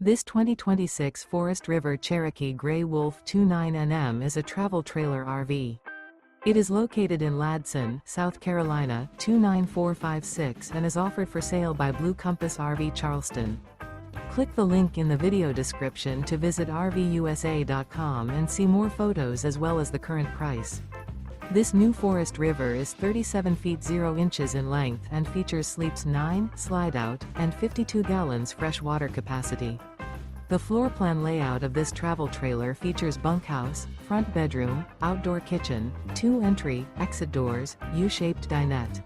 This 2026 Forest River Cherokee Grey Wolf 29NM is a travel trailer RV. It is located in Ladson, South Carolina 29456 and is offered for sale by Blue Compass RV Charleston. Click the link in the video description to visit RVUSA.com and see more photos as well as the current price. This new Forest River is 37 feet 0 inches in length and features sleeps 9, slide-out, and 52 gallons fresh water capacity. The floor plan layout of this travel trailer features bunkhouse, front bedroom, outdoor kitchen, 2 entry, exit doors, U-shaped dinette.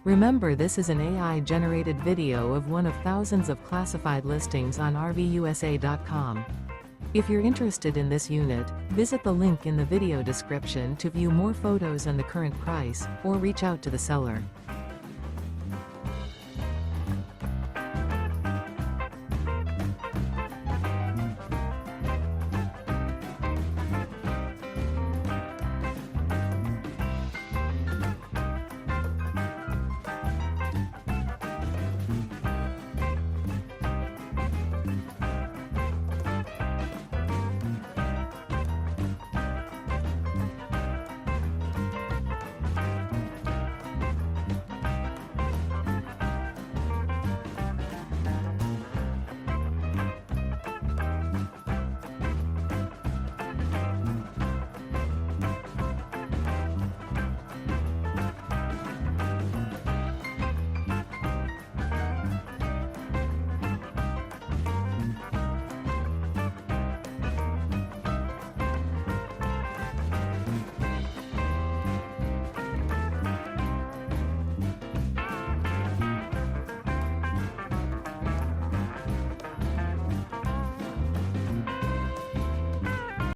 Remember, this is an AI-generated video of one of thousands of classified listings on RVUSA.com. If you're interested in this unit, visit the link in the video description to view more photos and the current price, or reach out to the seller.